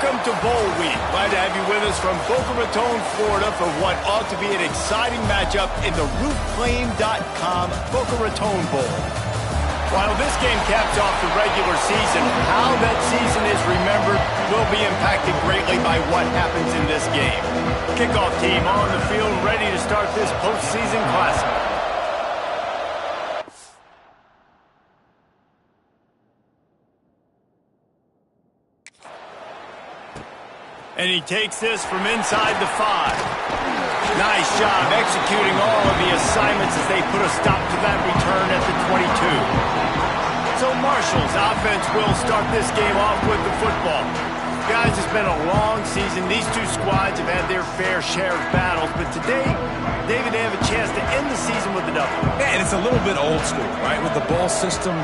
Welcome to Bowl Week. Glad to have you with us from Boca Raton, Florida for what ought to be an exciting matchup in the roofclaim.com Boca Raton Bowl. While this game caps off the regular season, how that season is remembered will be impacted greatly by what happens in this game. Kickoff team on the field ready to start this postseason classic. And he takes this from inside the 5. Nice job executing all of the assignments as they put a stop to that return at the 22. So Marshall's offense will start this game off with the football. Guys, it's been a long season. These two squads have had their fair share of battles, but today, David, they have a chance to end the season with a W. Yeah, and it's a little bit old school, right? With the bowl system,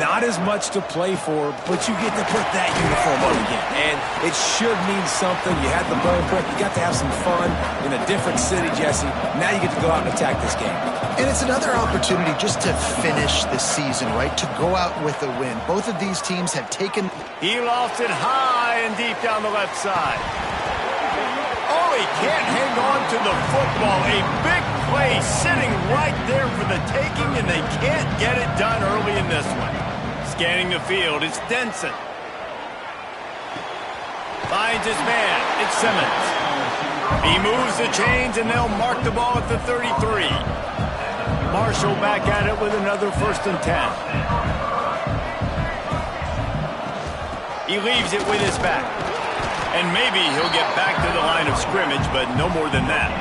not as much to play for, but you get to put that uniform on again. And it should mean something. You had the bowl prep. You got to have some fun in a different city, Jesse. Now you get to go out and attack this game. And it's another opportunity just to finish the season, right? To go out with a win. Both of these teams have taken... He lost it high and deep down the left side. Oh, he can't hang on to the football. A big play sitting right there for the taking, and they can't get it done early in this one. Scanning the field, it's Denson. Finds his man, it's Simmons. He moves the chains, and they'll mark the ball at the 33. Marshall back at it with another 1st and 10. He leaves it with his back. And maybe he'll get back to the line of scrimmage, but no more than that.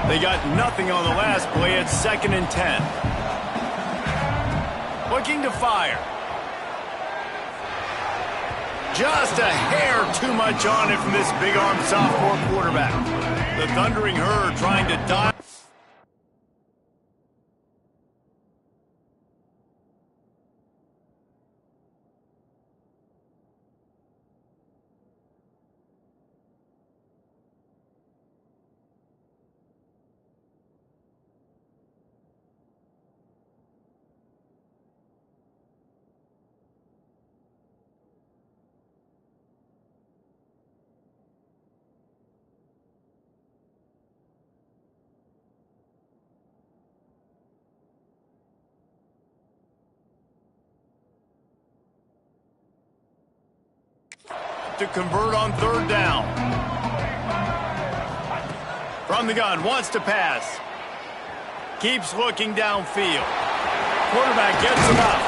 They got nothing on the last play at 2nd and 10. Looking to fire. Just a hair too much on it from this big-arm sophomore quarterback. The Thundering Herd trying to dive. To convert on 3rd down. From the gun, wants to pass. Keeps looking downfield. Quarterback gets him up.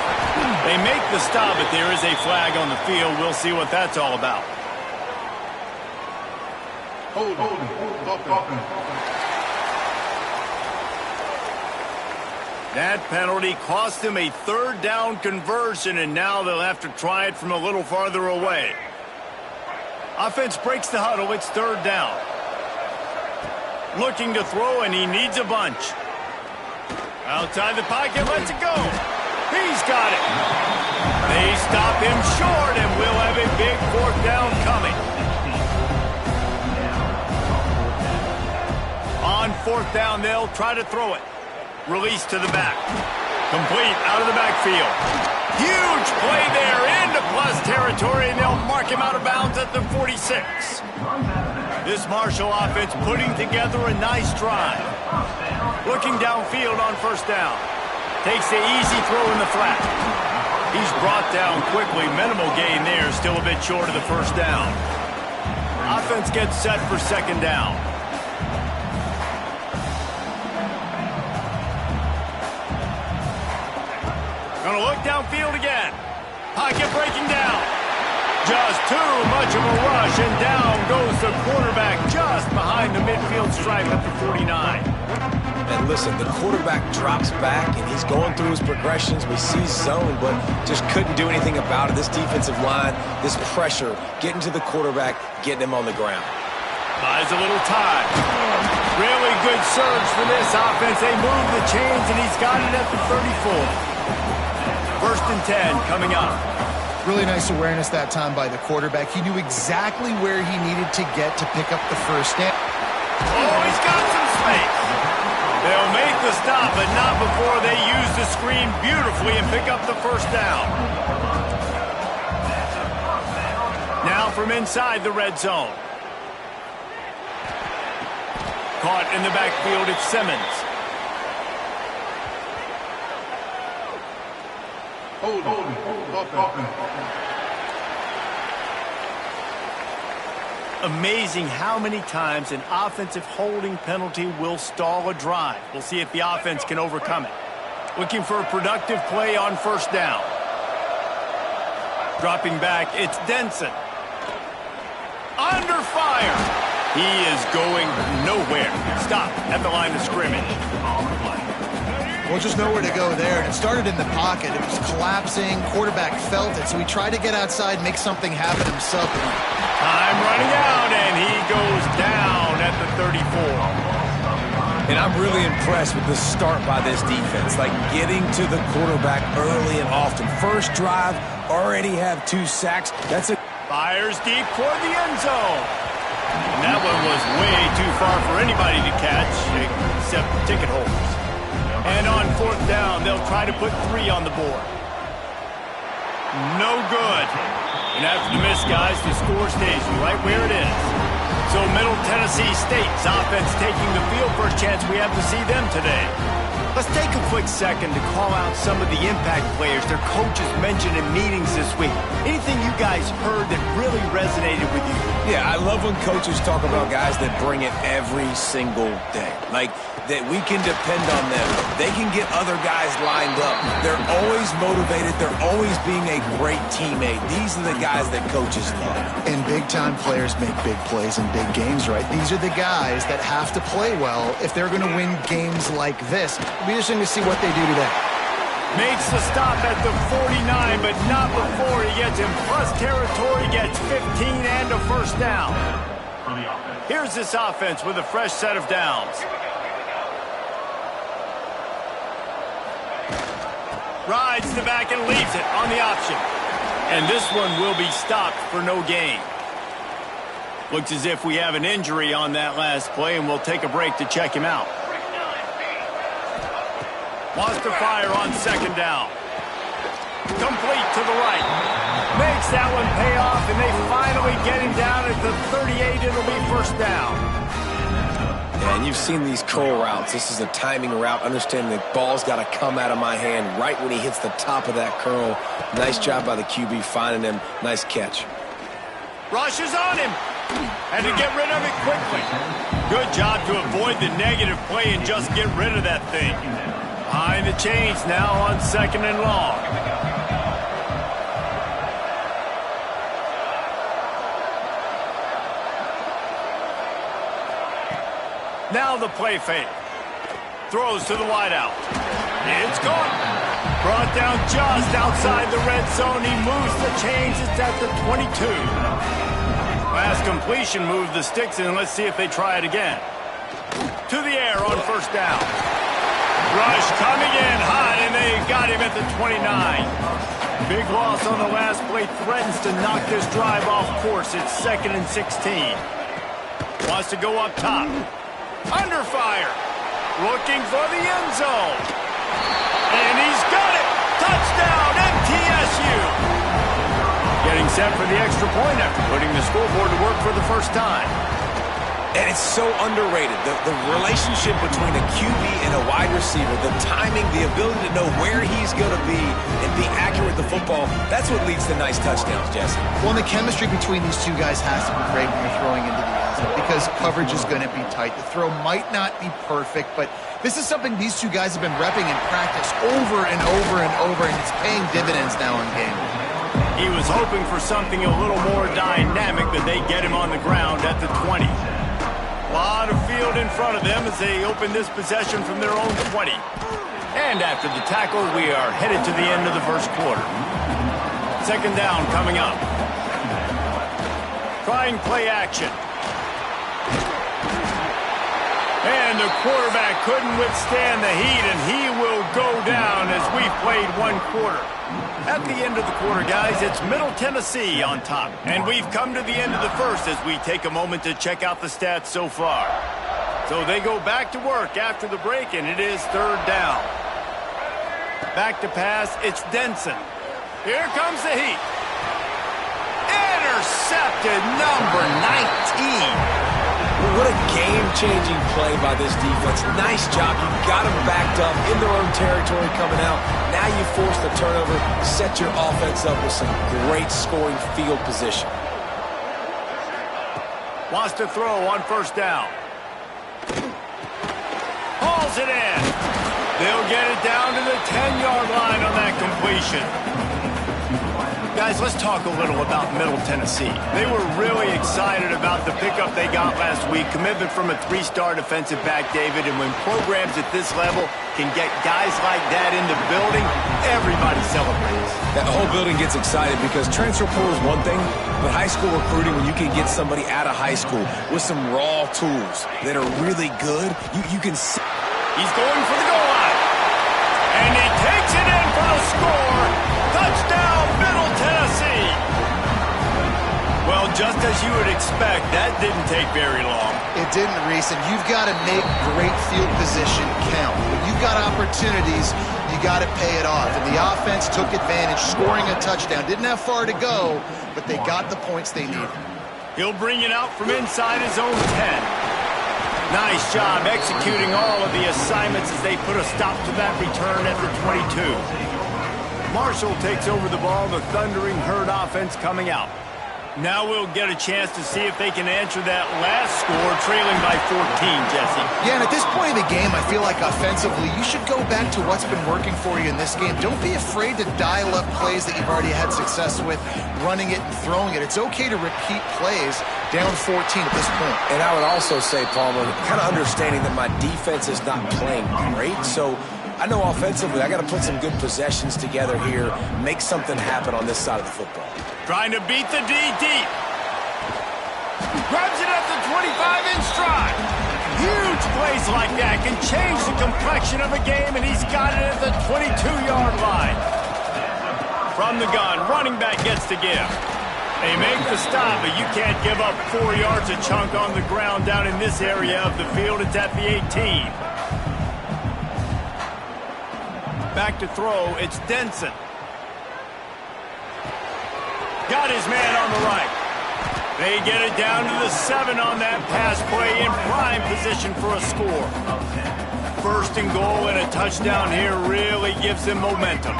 They make the stop, but there is a flag on the field. We'll see what that's all about. Hold. That penalty cost them a 3rd down conversion, and now they'll have to try it from a little farther away. Offense breaks the huddle. It's 3rd down. Looking to throw, and he needs a bunch. Outside the pocket, lets it go. He's got it. They stop him short, and we'll have a big 4th down coming. On 4th down, they'll try to throw it. Release to the back. Complete out of the backfield. Huge play there into plus territory, and they'll mark him out of bounds at the 46. This Marshall offense putting together a nice drive. Looking downfield on 1st down. Takes the easy throw in the flat. He's brought down quickly. Minimal gain there, still a bit short of the 1st down. Offense gets set for 2nd down. Gonna look downfield again. Pocket breaking down. Just too much of a rush, and down goes the quarterback just behind the midfield stripe at the 49. And listen, the quarterback drops back, and he's going through his progressions. We see zone, but just couldn't do anything about it. This defensive line, this pressure, getting to the quarterback, getting him on the ground. Buys a little time. Really good surge for this offense. They move the chains, and he's got it at the 34. 1st and 10 coming up. Really nice awareness that time by the quarterback. He knew exactly where he needed to get to pick up the 1st down. Oh, he's got some space. They'll make the stop, but not before they use the screen beautifully and pick up the 1st down. Now from inside the red zone. Caught in the backfield, it's Simmons. Amazing how many times an offensive holding penalty will stall a drive. We'll see if the offense can overcome it. Looking for a productive play on first down. Dropping back, it's Denson. Under fire. He is going nowhere. Stop at the line of scrimmage. Well, just nowhere to go there. And it started in the pocket. It was collapsing. Quarterback felt it, so he tried to get outside, make something happen himself. Time running out, and he goes down at the 34. And I'm really impressed with the start by this defense, like getting to the quarterback early and often. First drive, already have 2 sacks. That's a... Fires deep toward the end zone. And that one was way too far for anybody to catch, except ticket holders. And on fourth down, they'll try to put 3 on the board. No good. And after the miss, guys, the score stays right where it is. So Middle Tennessee State's offense taking the field. First chance we have to see them today. Let's take a quick second to call out some of the impact players their coaches mentioned in meetings this week. Anything you guys heard that really resonated with you? Yeah, I love when coaches talk about guys that bring it every single day. Like, that we can depend on them. They can get other guys lined up. They're always motivated. They're always being a great teammate. These are the guys that coaches love. And big-time players make big plays in big games, right? These are the guys that have to play well if they're going to win games like this. It'll be interesting to see what they do today. Makes the stop at the 49, but not before he gets in plus territory, gets 15 and a first down. Here's this offense with a fresh set of downs. Rides the back and leaves it on the option. And this one will be stopped for no gain. Looks as if we have an injury on that last play, and we'll take a break to check him out. Wants to fire on second down. Complete to the right. Makes that one pay off, and they finally get him down at the 38. It'll be first down. Yeah, and you've seen these curl routes. This is a timing route. Understand the ball's got to come out of my hand right when he hits the top of that curl. Nice job by the QB finding him. Nice catch. Rushes on him. Had to get rid of it quickly. Good job to avoid the negative play and just get rid of that thing. Behind the chains now on second and long. Now the play fake. Throws to the wideout. It's caught. Brought down just outside the red zone. He moves the chains. It's at the 22. Last completion moved the sticks in. Let's see if they try it again. To the air on first down. Rush coming in hot, and they got him at the 29. Big loss on the last play. Threatens to knock this drive off course. It's 2nd and 16. Wants to go up top. Under fire. Looking for the end zone. And he's got it. Touchdown, MTSU. Getting set for the extra point after putting the scoreboard to work for the first time. And it's so underrated. The relationship between a QB and a wide receiver, the timing, the ability to know where he's going to be and be accurate with the football, that's what leads to nice touchdowns, Jesse. Well, and the chemistry between these two guys has to be great when you're throwing into the end zone because coverage is going to be tight. The throw might not be perfect, but this is something these two guys have been repping in practice over and over and over, and it's paying dividends now in game. He was hoping for something a little more dynamic, but they get him on the ground at the 20. A lot of field in front of them as they open this possession from their own 20. And after the tackle, we are headed to the end of the first quarter. Second down coming up. Trying play action. And the quarterback couldn't withstand the heat, and he will go down as we've played one quarter. At the end of the quarter, guys, it's Middle Tennessee on top. And we've come to the end of the first as we take a moment to check out the stats so far. So they go back to work after the break, and it is third down. Back to pass, it's Denson. Here comes the heat. Intercepted, number 19. What a game-changing play by this defense. Nice job. You got them backed up in their own territory coming out. Now you force the turnover, set your offense up with some great scoring field position. Wants to throw on first down. Hauls it in. They'll get it down to the 10-yard line on that completion. Guys, let's talk a little about Middle Tennessee. They were really excited about the pickup they got last week. Commitment from a 3-star defensive back, David. And when programs at this level can get guys like that in the building, everybody celebrates. That whole building gets excited because transfer portal is one thing, but high school recruiting, when you can get somebody out of high school with some raw tools that are really good, you can see. He's going for the goal line. And he takes it in for the score. Touchdown, Middle Tennessee. Well, just as you would expect, that didn't take very long. It didn't, Reese, and you've got to make great field position count. When you've got opportunities, you got to pay it off. And the offense took advantage, scoring a touchdown. Didn't have far to go, but they got the points they needed. He'll bring it out from inside his own 10. Nice job executing all of the assignments as they put a stop to that return at the 22. Marshall takes over the ball, the Thundering Herd offense coming out. Now we'll get a chance to see if they can answer that last score, trailing by 14, Jesse. Yeah, and at this point in the game, I feel like offensively, you should go back to what's been working for you in this game. Don't be afraid to dial up plays that you've already had success with, running it and throwing it. It's okay to repeat plays down 14 at this point. And I would also say, Palmer, kind of understanding that my defense is not playing great, so I know offensively I got to put some good possessions together here, make something happen on this side of the football. Trying to beat the D deep. Grabs it at the 25 in stride. Huge plays like that can change the complexion of a game, and he's got it at the 22-yard line. From the gun, running back gets to give. They make the stop, but you can't give up 4 yards a chunk on the ground down in this area of the field. It's at the 18. Back to throw, it's Denson. Got his man on the right. They get it down to the 7 on that pass play in prime position for a score. First and goal and a touchdown here really gives them momentum.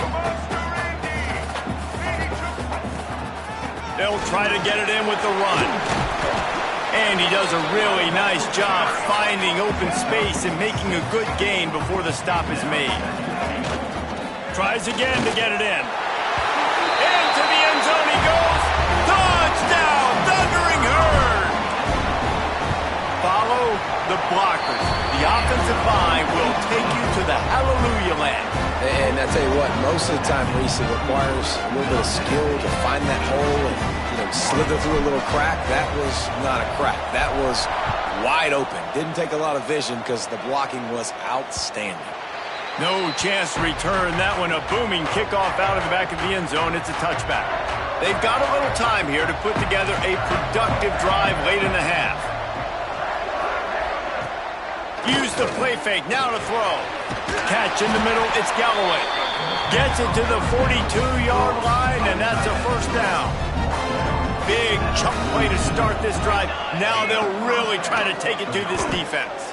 They'll try to get it in with the run. And he does a really nice job finding open space and making a good gain before the stop is made. Tries again to get it in. Into the end zone he goes. Touchdown, Thundering Herd. Follow the blockers. The offensive line will take you to the hallelujah land. And I tell you what, most of the time, Reese, it requires a little bit of skill to find that hole and slither through a little crack. That was not a crack. That was wide open. Didn't take a lot of vision because the blocking was outstanding. No chance to return that one. A booming kickoff out of the back of the end zone. It's a touchback. They've got a little time here to put together a productive drive late in the half. Use the play fake. Now to throw. Catch in the middle. It's Galloway. Gets it to the 42-yard line, and that's a first down. Big chunk play to start this drive. Now they'll really try to take it to this defense.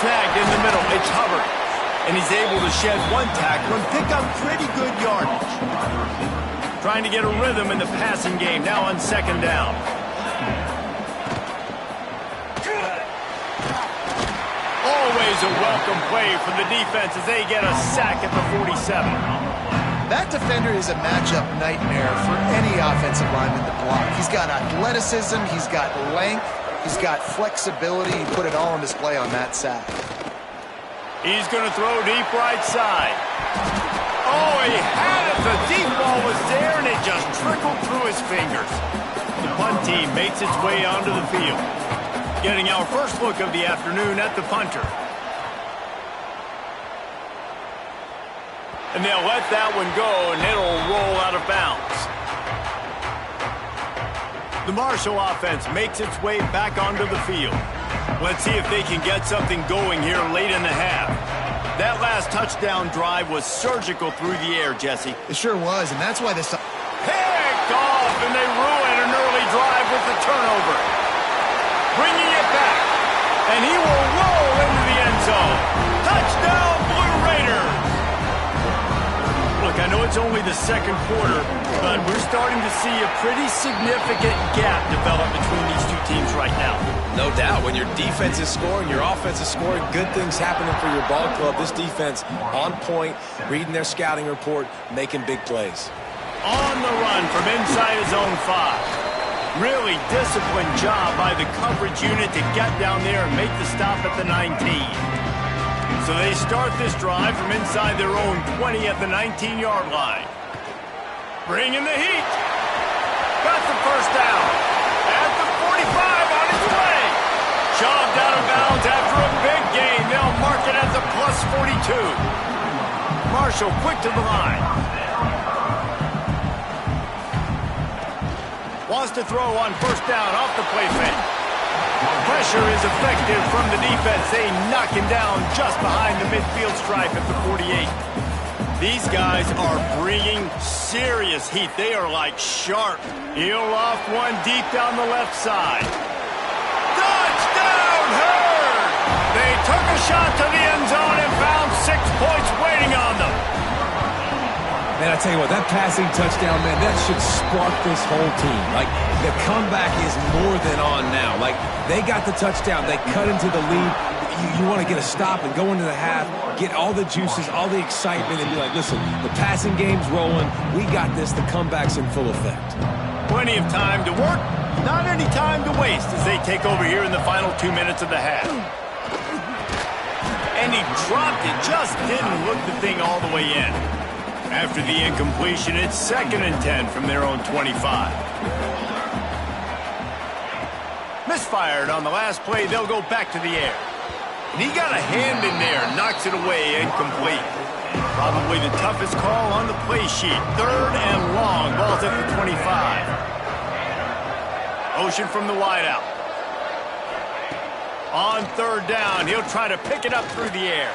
Snagged in the middle, it's Hubbard. And he's able to shed one tackle and pick up pretty good yardage. Trying to get a rhythm in the passing game, now on second down. Always a welcome play for the defense as they get a sack at the 47. That defender is a matchup nightmare for any offensive lineman to block. He's got athleticism, he's got length, he's got flexibility. He put it all on display on that sack. He's going to throw deep right side. Oh, he had it. The deep ball was there, and it just trickled through his fingers. The punt team makes its way onto the field. Getting our first look of the afternoon at the punter. And they'll let that one go, and it'll roll out of bounds. The Marshall offense makes its way back onto the field. Let's see if they can get something going here late in the half. That last touchdown drive was surgical through the air, Jesse. It sure was, and that's why this... Picked off, and they with a turnover. Bringing it back. And he will roll into the end zone. Touchdown, Blue Raiders! Look, I know it's only the second quarter, but we're starting to see a pretty significant gap develop between these two teams right now. No doubt. When your defense is scoring, your offense is scoring, good things happening for your ball club. This defense on point, reading their scouting report, making big plays. On the run from inside his own 5. Really disciplined job by the coverage unit to get down there and make the stop at the 19. So they start this drive from inside their own 20 at the 19-yard line. Bringing the heat. Got the first down. At the 45 on its way. Shoved out of bounds after a big gain. They'll mark it as a plus 42. Marshall quick to the line. Wants to throw on first down off the play fake. Pressure is effective from the defense. They knock him down just behind the midfield stripe at the 48. These guys are bringing serious heat. They are like sharp. He'll off one deep down the left side. Touchdown, Herd! They took a shot to the end zone and found 6 points waiting on them. Man, I tell you what, that passing touchdown, man, that should spark this whole team. Like, the comeback is more than on now. Like, they got the touchdown. They cut into the lead. You want to get a stop and go into the half, get all the juices, all the excitement, and be like, listen, the passing game's rolling. We got this. The comeback's in full effect. Plenty of time to work. Not any time to waste as they take over here in the final 2 minutes of the half. And he dropped it. Just didn't hook the thing all the way in. After the incompletion, it's 2nd and 10 from their own 25. Misfired on the last play. They'll go back to the air. And he got a hand in there. Knocks it away. Incomplete. Probably the toughest call on the play sheet. 3rd and long. Ball's at the 25. Motion from the wideout. On 3rd down, he'll try to pick it up through the air.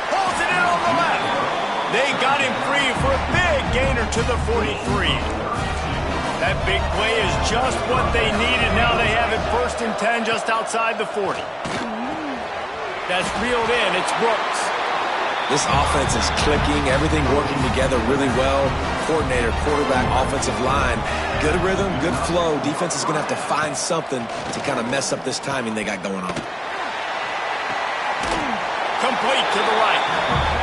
Pulls it in on the left. They got him free for a big gainer to the 43. That big play is just what they needed. Now they have it 1st and 10 just outside the 40. That's reeled in. It's Brooks. This offense is clicking, everything working together really well. Coordinator, quarterback, offensive line. Good rhythm, good flow. Defense is going to have to find something to kind of mess up this timing they got going on. Complete to the right.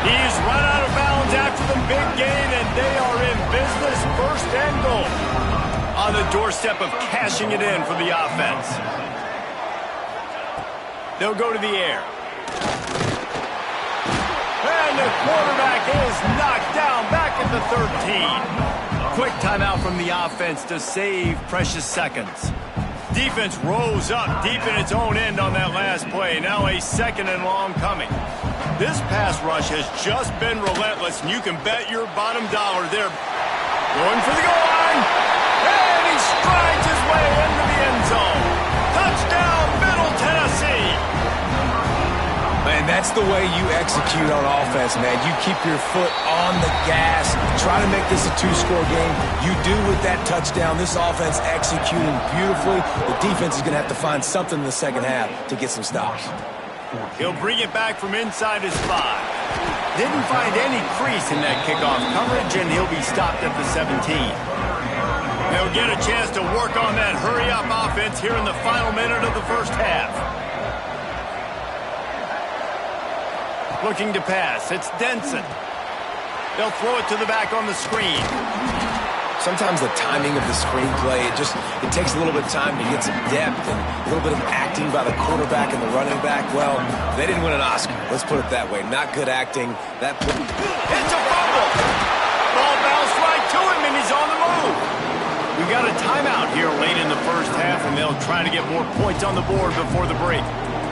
He's run out of bounds after the big gain, and they are in business. 1st and goal. On the doorstep of cashing it in for the offense. They'll go to the air. And the quarterback is knocked down back at the 13. Quick timeout from the offense to save precious seconds. Defense rose up deep in its own end on that last play. Now a 2nd and long coming. This pass rush has just been relentless, and you can bet your bottom dollar they're going for the goal line. And he strides his way into the end zone. Touchdown, Middle Tennessee. Man, that's the way you execute on offense, man. You keep your foot on the gas. Try to make this a 2-score game. You do with that touchdown. This offense executing beautifully. The defense is going to have to find something in the second half to get some stops. He'll bring it back from inside his 5. Didn't find any crease in that kickoff coverage, and he'll be stopped at the 17. They'll get a chance to work on that hurry-up offense here in the final minute of the first half. Looking to pass. It's Denson. They'll throw it to the back on the screen. Sometimes the timing of the screenplay, it takes a little bit of time to get some depth and a little bit of acting by the quarterback and the running back. Well, they didn't win an Oscar. Let's put it that way. Not good acting. It's a fumble. Ball bounced right to him, and he's on the move. We've got a timeout here late in the first half, and they'll try to get more points on the board before the break.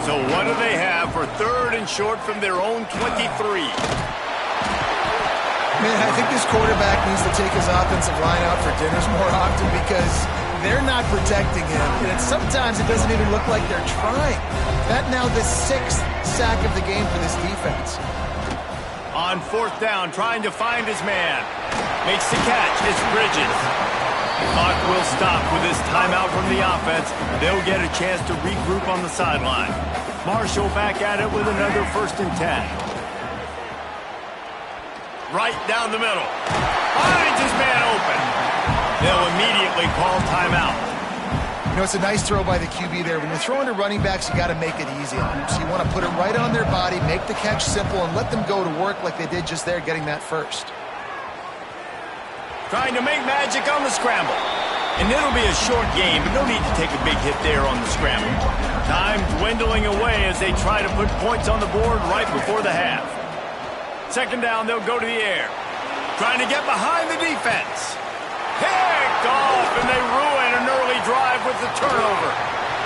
So what do they have for 3rd and short from their own 23? Man, I think this quarterback needs to take his offensive line out for dinners more often because they're not protecting him. And sometimes it doesn't even look like they're trying. That now the 6th sack of the game for this defense. On 4th down, trying to find his man. Makes the catch. It's Bridges. Clock will stop with this timeout from the offense. They'll get a chance to regroup on the sideline. Marshall back at it with another 1st and 10. Right down the middle. Finds his man open. They'll immediately call timeout. You know, it's a nice throw by the QB there. When you're throwing to running backs, you got to make it easy on them. So you want to put it right on their body, make the catch simple, and let them go to work like they did just there, getting that first. Trying to make magic on the scramble. And it'll be a short game, but no need to take a big hit there on the scramble. Time dwindling away as they try to put points on the board right before the half. 2nd down, they'll go to the air. Trying to get behind the defense. Picked off, and they ruin an early drive with the turnover.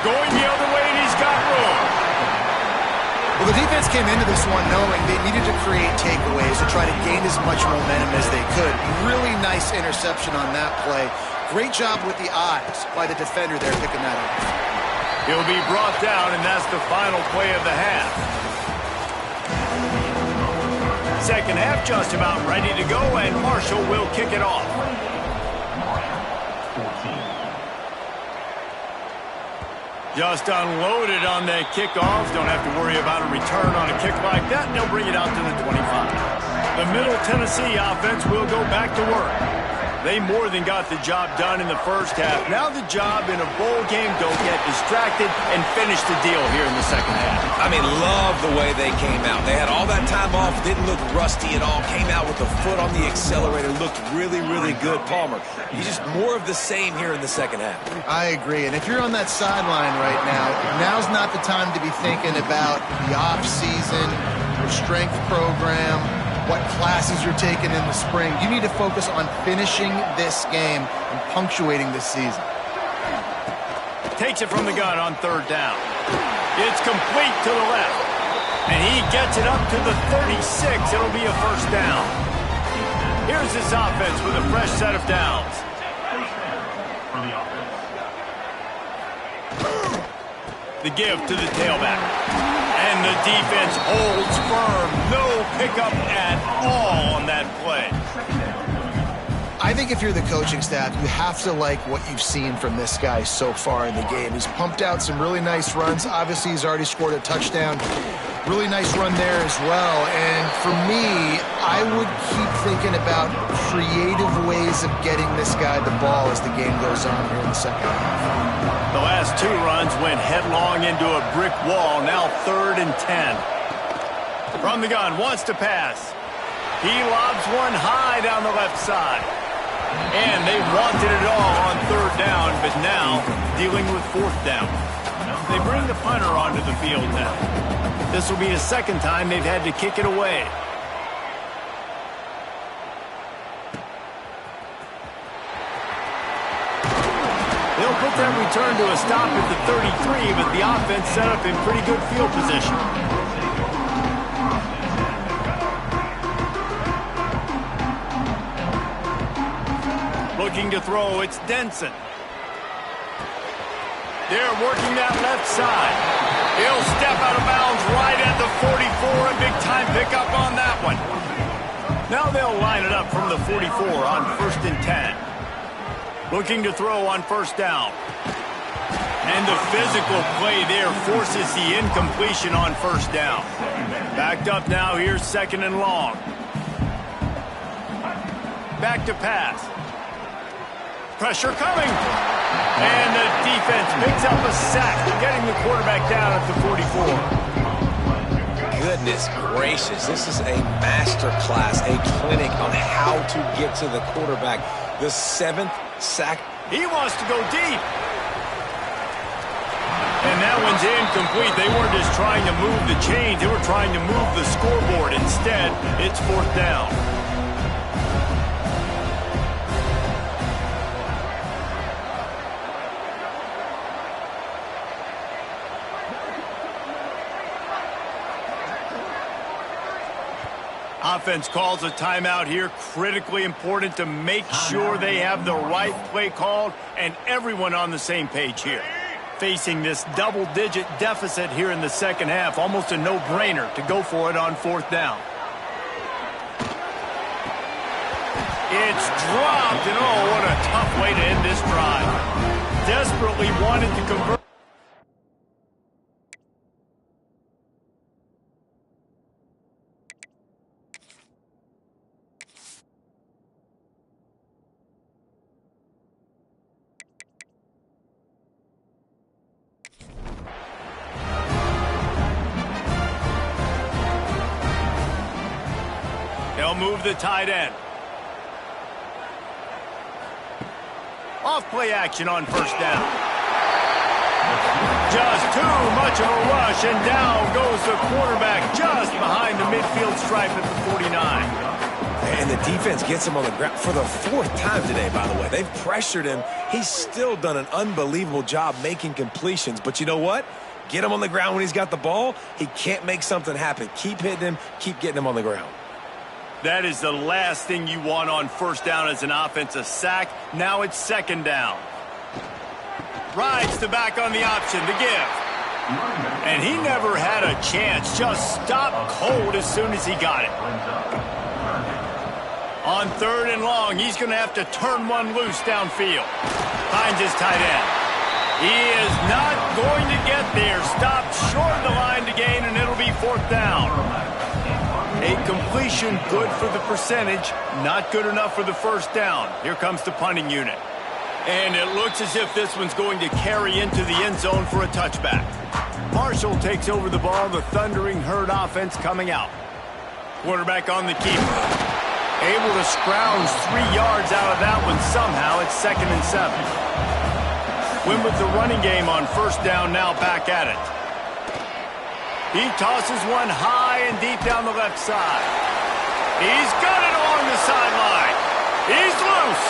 Going the other way, and he's got room. Well, the defense came into this one knowing they needed to create takeaways to try to gain as much momentum as they could. Really nice interception on that play. Great job with the eyes by the defender there picking that up. He'll be brought down, and that's the final play of the half. 2nd half just about ready to go, and Marshall will kick it off. Just unloaded on that kickoff. Don't have to worry about a return on a kick like that. They'll bring it out to the 25. The Middle Tennessee offense will go back to work. They more than got the job done in the 1st half. Now the job in a bowl game, don't get distracted and finish the deal here in the 2nd half. I mean, love the way they came out. They had all that time off, didn't look rusty at all, came out with the foot on the accelerator, looked really, really good. Palmer, he's just more of the same here in the 2nd half. I agree, and if you're on that sideline right now, now's not the time to be thinking about the off-season, your strength program, what classes you're taking in the spring. You need to focus on finishing this game and punctuating this season. Takes it from the gun on 3rd down. It's complete to the left. And he gets it up to the 36. It'll be a 1st down. Here's this offense with a fresh set of downs. The give to the tailback. And the defense holds firm. No pickup at all on that play. I think if you're the coaching staff, you have to like what you've seen from this guy so far in the game. He's pumped out some really nice runs. Obviously, he's already scored a touchdown. Really nice run there as well. And for me, I would keep thinking about creative ways of getting this guy the ball as the game goes on here in the 2nd half. The last 2 runs went headlong into a brick wall. Now 3rd and 10. From the gun, wants to pass. He lobs one high down the left side. And they wanted it all on 3rd down, but now dealing with 4th down. They bring the punter onto the field now. This will be the 2nd time they've had to kick it away. They'll put that return to a stop at the 33, but the offense set up in pretty good field position. Looking to throw, it's Denson. They're working that left side. He'll step out of bounds right at the 44. A big-time pickup on that one. Now they'll line it up from the 44 on 1st and 10. Looking to throw on 1st down. And the physical play there forces the incompletion on 1st down. Backed up now, here's 2nd and long. Back to pass. Pressure coming. And the defense picks up a sack, getting the quarterback down at the 44. Goodness gracious, this is a master class, a clinic on how to get to the quarterback. The 7th sack. He wants to go deep. And that one's incomplete. They weren't just trying to move the chains. They were trying to move the scoreboard. Instead, it's 4th down. Offense calls a timeout here. Critically important to make sure they have the right play called and everyone on the same page here. Facing this double-digit deficit here in the 2nd half, almost a no-brainer to go for it on 4th down. It's dropped, and oh, what a tough way to end this drive. Desperately wanted to convert. They'll move the tight end. Off play action on first down. Just too much of a rush, and down goes the quarterback just behind the midfield stripe at the 49. And the defense gets him on the ground for the fourth time today, by the way. They've pressured him. He's still done an unbelievable job making completions. But you know what? Get him on the ground when he's got the ball. He can't make something happen. Keep hitting him. Keep getting him on the ground. That is the last thing you want on first down as an offense, a sack. Now it's second down. Rides the back on the option to give. And he never had a chance. Just stopped cold as soon as he got it. On third and long, he's going to have to turn one loose downfield. Finds his tight end. He is not going to get there. Stopped short of the line to gain, and it'll be fourth down. A completion good for the percentage, not good enough for the first down. Here comes the punting unit. And it looks as if this one's going to carry into the end zone for a touchback. Marshall takes over the ball, the Thundering Herd offense coming out. Quarterback on the keeper. Able to scrounge 3 yards out of that one somehow. It's 2nd and 7. Win with the running game on first down, now back at it. He tosses one high and deep down the left side. He's got it along the sideline. He's loose.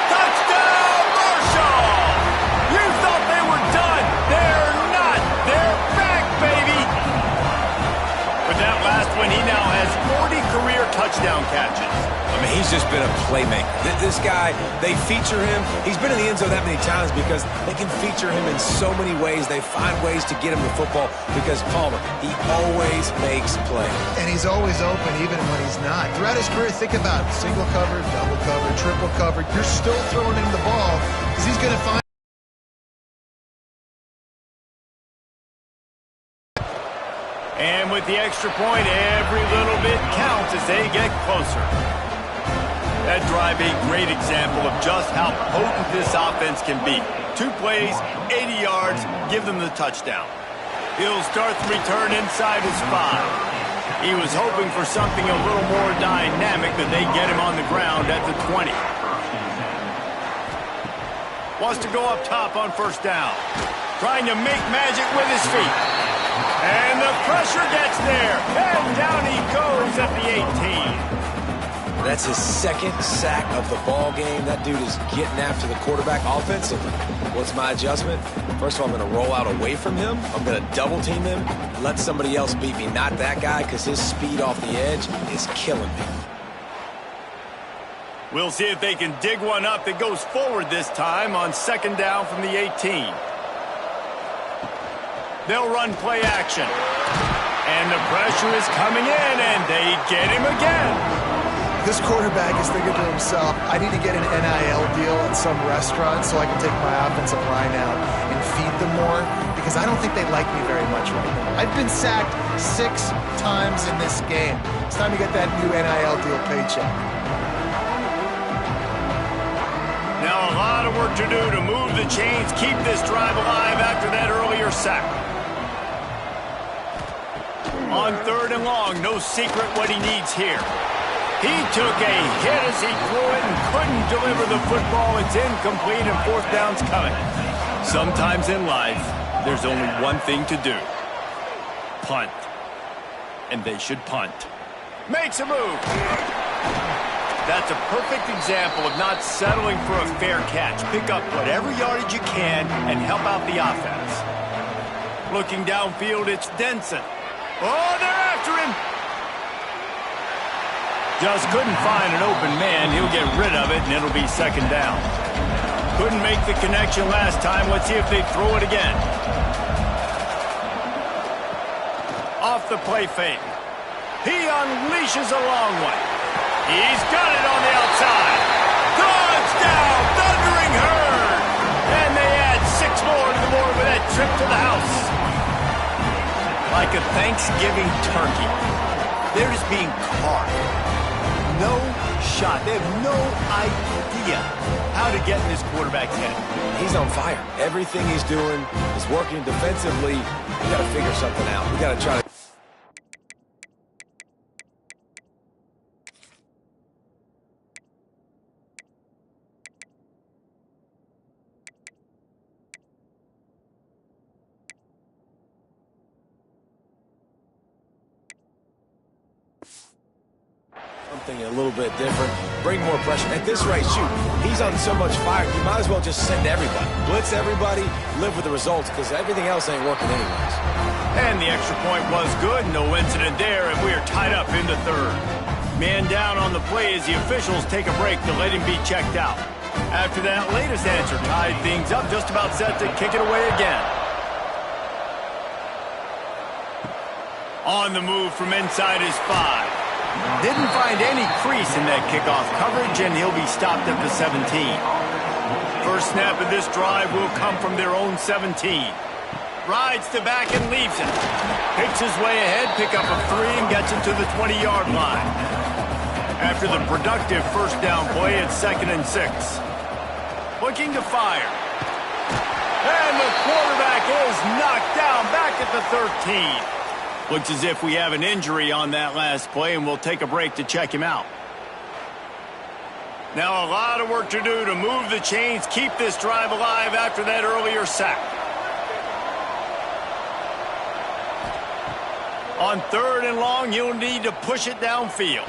Touchdown, Marshall! You thought they were done. They're not. They're back, baby. With that last one, he now has 40 career touchdown catches. I mean, he's just been a playmaker. This guy, they feature him. He's been in the end zone that many times because they can feature him in so many ways. They find ways to get him the football because Palmer, he always makes plays. And he's always open even when he's not. Throughout his career, think about it. Single cover, double cover, triple cover. You're still throwing him the ball because he's going to find. And with the extra point, every little bit counts as they get closer. That drive a great example of just how potent this offense can be. 2 plays, 80 yards, give them the touchdown. He'll start the return inside his 5. He was hoping for something a little more dynamic, but they get him on the ground at the 20. Wants to go up top on first down. Trying to make magic with his feet. And the pressure gets there. And down he goes at the 18. That's his 2nd sack of the ball game. That dude is getting after the quarterback offensively. What's my adjustment? First of all, I'm going to roll out away from him. I'm going to double team him. Let somebody else beat me, not that guy, because his speed off the edge is killing me. We'll see if they can dig one up that goes forward this time on second down from the 18. They'll run play action. And the pressure is coming in, and they get him again. This quarterback is thinking to himself, I need to get an NIL deal at some restaurant so I can take my offensive line out and feed them more, because I don't think they like me very much right now. I've been sacked 6 times in this game. It's time to get that new NIL deal paycheck. Now a lot of work to do to move the chains, keep this drive alive after that earlier sack. On third and long, no secret what he needs here. He took a hit as he threw it and couldn't deliver the football. It's incomplete and fourth down's coming. Sometimes in life, there's only one thing to do. Punt. And they should punt. Makes a move. That's a perfect example of not settling for a fair catch. Pick up whatever yardage you can and help out the offense. Looking downfield, it's Denson. Oh, they're after him. Just couldn't find an open man. He'll get rid of it, and it'll be second down. Couldn't make the connection last time. Let's see if they throw it again. Off the play fake. He unleashes a long one. He's got it on the outside. Touchdown, Thundering Herd. And they add 6 more to the board with that trip to the house. Like a Thanksgiving turkey, they're just being carved. No shot. They have no idea how to get in this quarterback's head. He's on fire. Everything he's doing is working defensively. We got to figure something out. We got to try to... something a little bit different, bring more pressure. At this rate, shoot, he's on so much fire, you might as well just send everybody. Blitz everybody, live with the results, because everything else ain't working anyways. And the extra point was good, no incident there, and we are tied up in the third. Man down on the play as the officials take a break to let him be checked out. After that latest answer tied things up, just about set to kick it away again. On the move from inside his 5. Didn't find any crease in that kickoff coverage, and he'll be stopped at the 17. First snap of this drive will come from their own 17. Rides to back and leaves it. Picks his way ahead, pick up a 3, and gets it to the 20-yard line. After the productive first down play, it's 2nd and 6. Looking to fire. And the quarterback is knocked down back at the 13. Looks as if we have an injury on that last play, and we'll take a break to check him out. Now a lot of work to do to move the chains, keep this drive alive after that earlier sack. On 3rd and long, you'll need to push it downfield.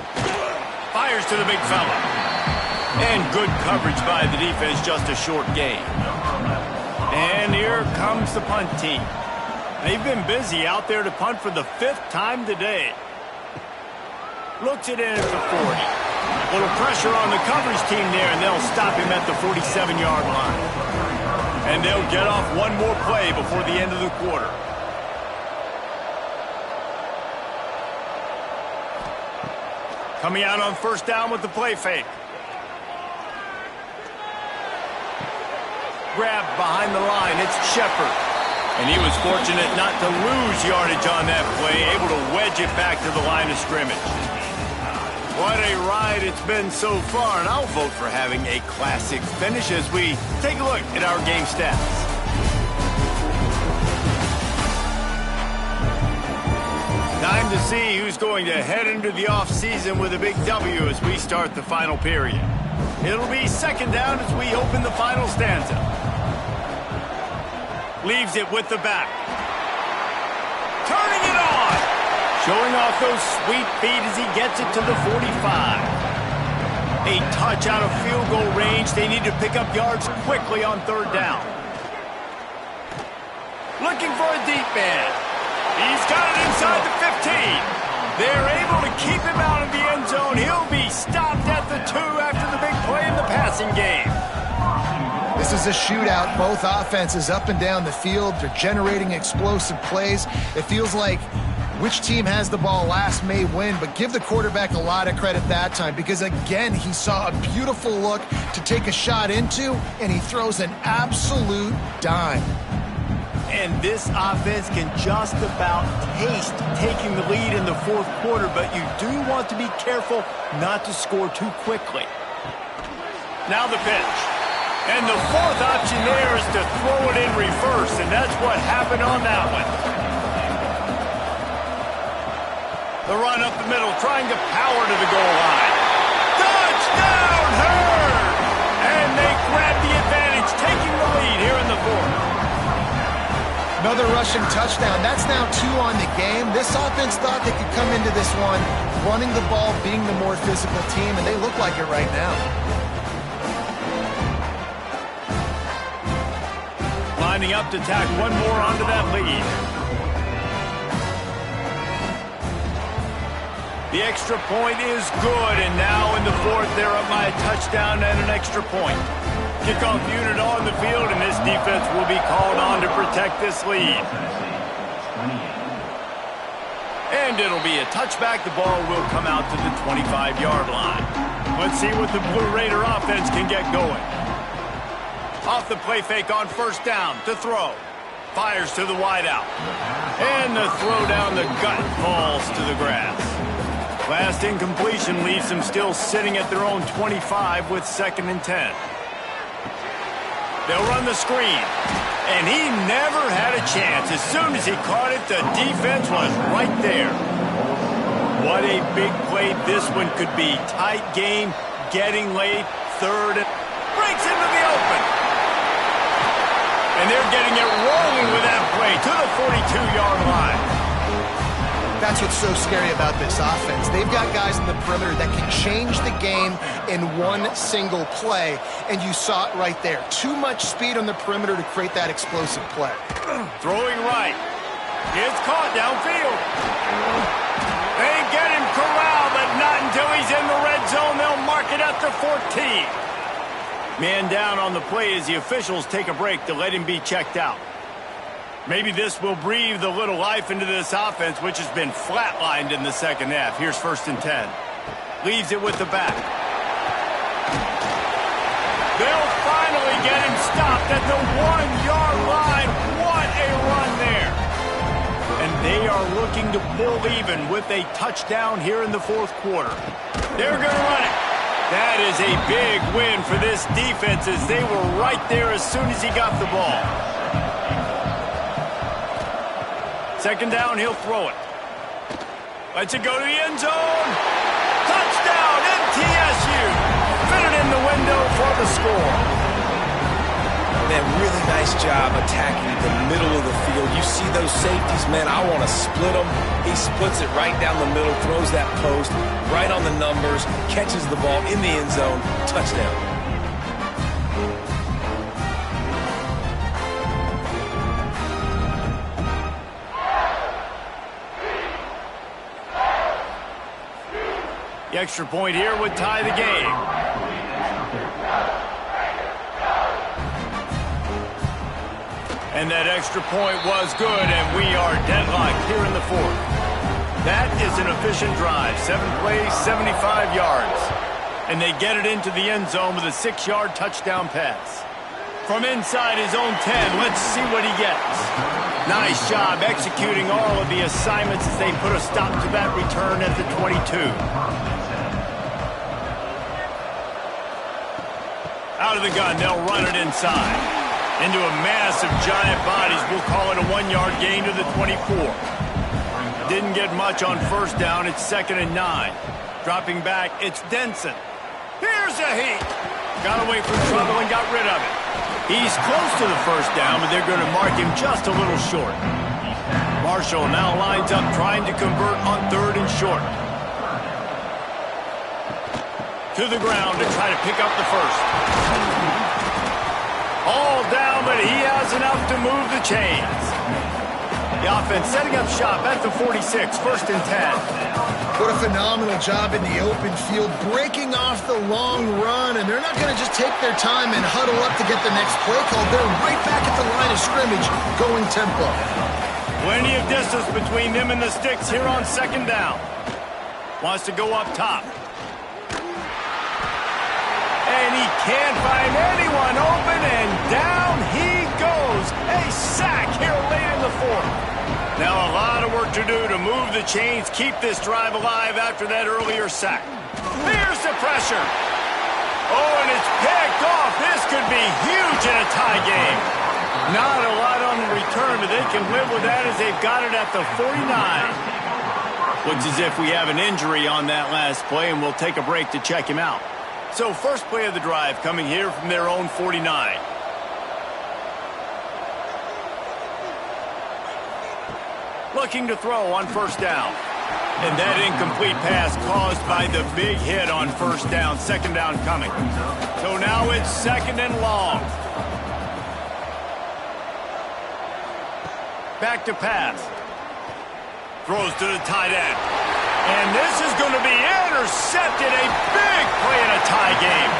Fires to the big fella. And good coverage by the defense, just a short gain. And here comes the punt team. They've been busy out there to punt for the 5th time today. Looks it in at the 40. Little pressure on the coverage team there, and they'll stop him at the 47-yard line. And they'll get off one more play before the end of the quarter. Coming out on first down with the play fake. Grab behind the line. It's Shepard. And he was fortunate not to lose yardage on that play, able to wedge it back to the line of scrimmage. What a ride it's been so far, and I'll vote for having a classic finish as we take a look at our game stats. Time to see who's going to head into the offseason with a big W as we start the final period. It'll be 2nd down as we open the final stanza. Leaves it with the back. Turning it on. Showing off those sweet feet as he gets it to the 45. A touch out of field goal range. They need to pick up yards quickly on 3rd down. Looking for a deep man. He's got it inside the 15. They're able to keep him out of the end zone. He'll be stopped at the 2 after the big play in the passing game. This is a shootout. Both offenses up and down the field. They're generating explosive plays. It feels like which team has the ball last may win, but give the quarterback a lot of credit that time because, again, he saw a beautiful look to take a shot into, and he throws an absolute dime. And this offense can just about taste taking the lead in the 4th quarter, but you do want to be careful not to score too quickly. Now the pitch. And the 4th option there is to throw it in reverse, and that's what happened on that one. The run up the middle, trying to power to the goal line. Touchdown, Herd! And they grab the advantage, taking the lead here in the 4th. Another rushing touchdown. That's now 2 on the game. This offense thought they could come into this one running the ball, being the more physical team, and they look like it right now. Lining up to tack one more onto that lead. The extra point is good, and now in the 4th, they're up by a touchdown and an extra point. Kickoff unit on the field, and this defense will be called on to protect this lead. And it'll be a touchback. The ball will come out to the 25-yard line. Let's see what the Blue Raider offense can get going. Off the play fake on first down to throw. Fires to the wideout. And the throw down the gut falls to the grass. Last incompletion leaves them still sitting at their own 25 with 2nd and 10. They'll run the screen. And he never had a chance. As soon as he caught it, the defense was right there. What a big play this one could be. Tight game, getting late, 3rd, and breaks into the open. And they're getting it rolling with that play to the 42-yard line. That's what's so scary about this offense. They've got guys in the perimeter that can change the game in one single play, and you saw it right there. Too much speed on the perimeter to create that explosive play. Throwing right. It's caught downfield. They get him corralled, but not until he's in the red zone. They'll mark it at the 14. Man down on the play as the officials take a break to let him be checked out. Maybe this will breathe a little life into this offense, which has been flatlined in the second half. Here's 1st and 10. Leaves it with the back. They'll finally get him stopped at the 1-yard line. What a run there. And they are looking to pull even with a touchdown here in the 4th quarter. They're going to run it. That is a big win for this defense as they were right there as soon as he got the ball. 2nd down, he'll throw it. Lets it go to the end zone. Touchdown, MTSU. Fit it in the window for the score. Man, really nice job attacking the middle of the field. You see those safeties, man, I want to split them. He splits it right down the middle, throws that post, right on the numbers, catches the ball in the end zone, touchdown. The extra point here would tie the game. And that extra point was good, and we are deadlocked here in the 4th. That is an efficient drive. 7 plays, 75 yards. And they get it into the end zone with a 6-yard touchdown pass. From inside his own 10, let's see what he gets. Nice job executing all of the assignments as they put a stop to that return at the 22. Out of the gun, they'll run it inside. Into a mass of giant bodies, we'll call it a 1-yard gain to the 24. Didn't get much on first down, it's 2nd and 9. Dropping back, it's Denson. Here's a heat. Got away from trouble and got rid of it. He's close to the first down, but they're going to mark him just a little short. Marshall now lines up trying to convert on 3rd and short. To the ground to try to pick up the first. All down, but he has enough to move the chains. The offense setting up shop at the 46, 1st and 10. What a phenomenal job in the open field, breaking off the long run, and they're not going to just take their time and huddle up to get the next play call. They're right back at the line of scrimmage, going tempo. Plenty of distance between them and the sticks here on 2nd down. Wants to go up top. And he can't find anyone open, and down he goes. A sack here late in the 4th. Now a lot of work to do to move the chains, keep this drive alive after that earlier sack. Here's the pressure. Oh, and it's picked off. This could be huge in a tie game. Not a lot on the return, but they can live with that as they've got it at the 49. Looks as if we have an injury on that last play, and we'll take a break to check him out. So first play of the drive coming here from their own 49. Looking to throw on first down. And that incomplete pass caused by the big hit on first down. 2nd down coming. So now it's 2nd and long. Back to pass. Throws to the tight end. And this is going to be intercepted. A big play in a tie game.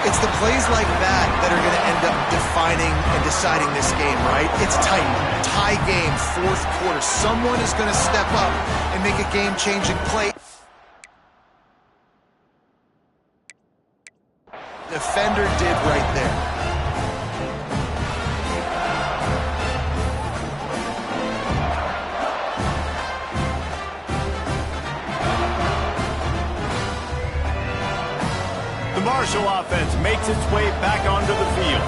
It's the plays like that that are going to end up defining and deciding this game, right? It's tight. Tie game, fourth quarter. Someone is going to step up and make a game-changing play. Defender did right there. The Marshall offense makes its way back onto the field.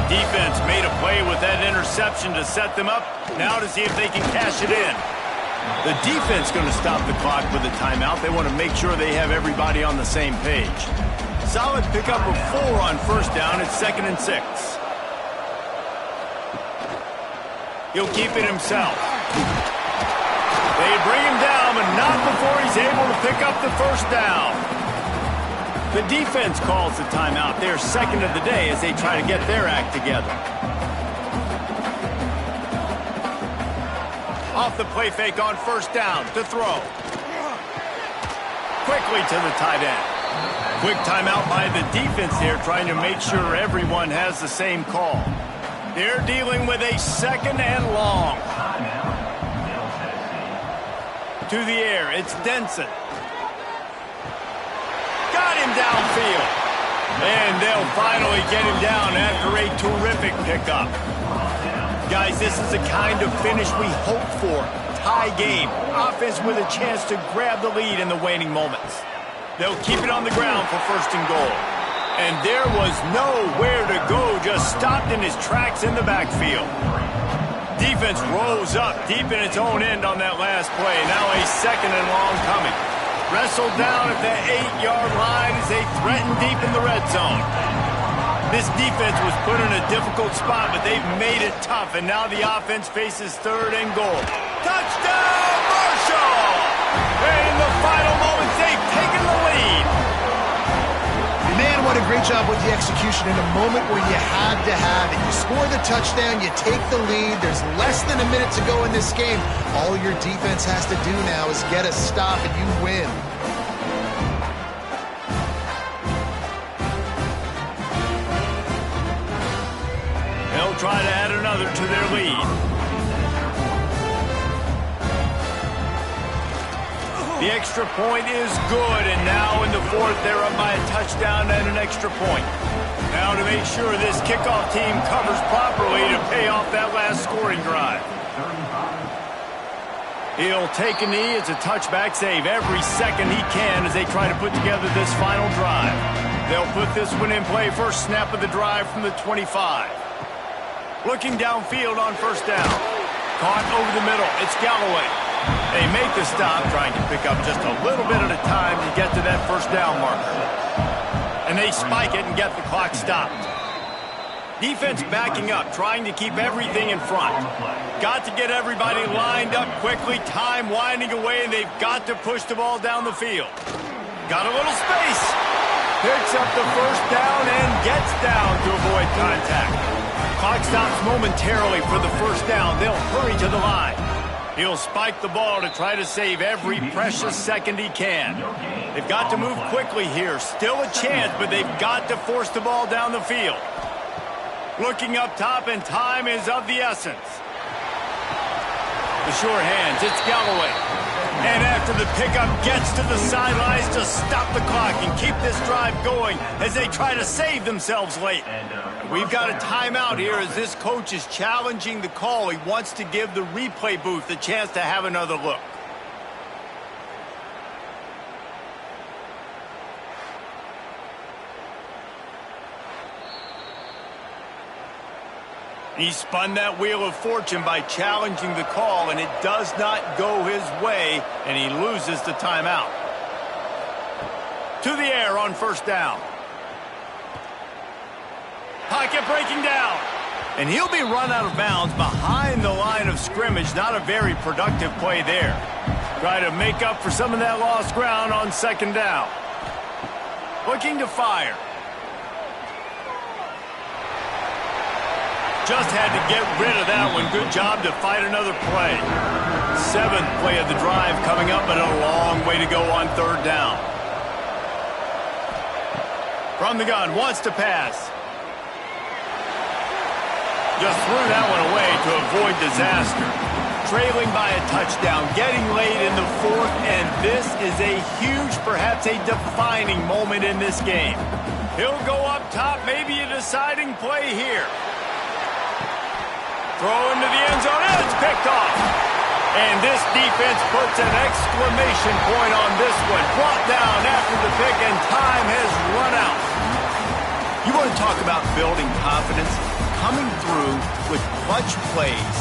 Defense made a play with that interception to set them up. Now to see if they can cash it in. The defense going to stop the clock with a timeout. They want to make sure they have everybody on the same page. Solid pickup of 4 on first down. It's 2nd and 6. He'll keep it himself. They bring him down, but not before he's able to pick up the first down. The defense calls the timeout. They're second of the day as they try to get their act together. Off the play fake on first down to throw. Quickly to the tight end. Quick timeout by the defense here, trying to make sure everyone has the same call. They're dealing with a 2nd and long. To the air, it's Denson. Got him downfield. And they'll finally get him down after a terrific pickup. Guys, this is the kind of finish we hope for. Tie game. Offense with a chance to grab the lead in the waning moments. They'll keep it on the ground for 1st and goal. And there was nowhere to go, just stopped in his tracks in the backfield. Defense rose up deep in its own end on that last play. Now a 2nd and long coming. Wrestled down at the 8-yard line as they threaten deep in the red zone. This defense was put in a difficult spot, but they've made it tough, and now the offense faces 3rd and goal. Touchdown, Marshall! And in the final moments, they've taken the lead. Man, what a great job with the execution in a moment where you had to have it. You score the touchdown, you take the lead. There's less than a minute to go in this game. All your defense has to do now is get a stop, and you win. They'll try to add another to their lead. The extra point is good, and now in the 4th, they're up by a touchdown and an extra point. Now to make sure this kickoff team covers properly to pay off that last scoring drive. He'll take a knee. It's a touchback save every second he can as they try to put together this final drive. They'll put this one in play first snap of the drive from the 25. Looking downfield on first down. Caught over the middle. It's Galloway. They make the stop, trying to pick up just a little bit at a time to get to that first down marker. And they spike it and get the clock stopped. Defense backing up, trying to keep everything in front. Got to get everybody lined up quickly, time winding away, and they've got to push the ball down the field. Got a little space. Picks up the first down and gets down to avoid contact. Clock stops momentarily for the first down. They'll hurry to the line. He'll spike the ball to try to save every precious second he can. They've got to move quickly here. Still a chance, but they've got to force the ball down the field. Looking up top, and time is of the essence. The sure hands, it's Galloway. And after the pickup, gets to the sidelines to stop the clock and keep this drive going as they try to save themselves late. We've got a timeout here as this coach is challenging the call. He wants to give the replay booth a chance to have another look. He spun that wheel of fortune by challenging the call, and it does not go his way, and he loses the timeout. To the air on first down. Pocket breaking down. And he'll be run out of bounds behind the line of scrimmage. Not a very productive play there. Try to make up for some of that lost ground on second down. Looking to fire. Just had to get rid of that one. Good job to fight another play. 7th play of the drive coming up, but a long way to go on third down. From the gun, wants to pass. Just threw that one away to avoid disaster. Trailing by a touchdown, getting late in the fourth, and this is a huge, perhaps a defining moment in this game. He'll go up top, maybe a deciding play here. Throw into the end zone, and it's picked off. And this defense puts an exclamation point on this one. Brought down after the pick, and time has run out. You want to talk about building confidence? Coming through with clutch plays,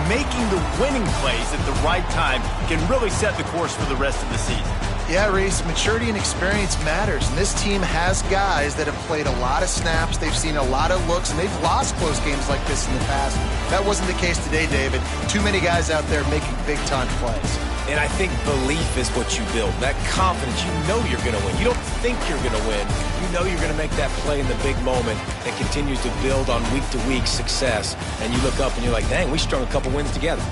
making the winning plays at the right time can really set the course for the rest of the season. Yeah, Reese, maturity and experience matters, and this team has guys that have played a lot of snaps, they've seen a lot of looks, and they've lost close games like this in the past. That wasn't the case today, David. Too many guys out there making big-time plays. And I think belief is what you build. That confidence, you know you're going to win. You don't think you're going to win. You know you're going to make that play in the big moment that continues to build on week-to-week success. And you look up and you're like, dang, we strung a couple wins together.